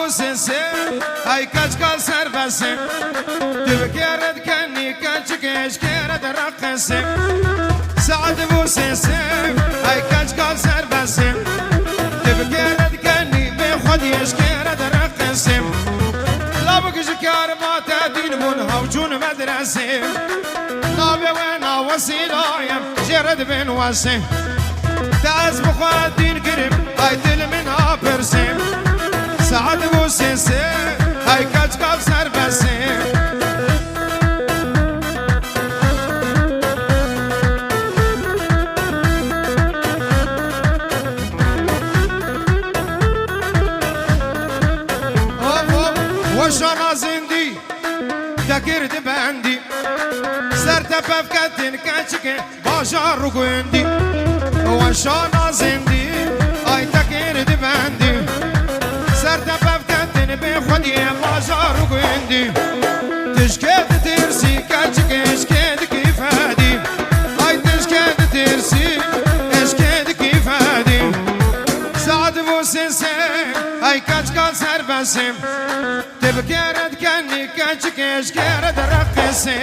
سنسي هاي كاش سربسي تبكرد كني كاش كرد رقصي سعد بو سنسي هاي كاش سربسي تبكرد كني بخد يشكرد رقصي لا بكش كارما تدين من هوجون مدرسي نابي وينا وسيلايم جرد بن وسي تعز بخواتين قريب هاي دل منها برسيم سعد بو سنسي هاي كاش سربسي وشانا زندي دكرت باندي سرت بفكتن كاتشكي باشار رقوندي وشانا زندي اي دكرت باندي سرت بفكتن بخدي باشار رقوندي تشكيت ترسي كاتشكي اشكيت كيفادي اي تشكيت ترسي اشكيت كيفادي سعد بو سنسي اي كاش سربسي تبكرد كني كاش كرد رقصي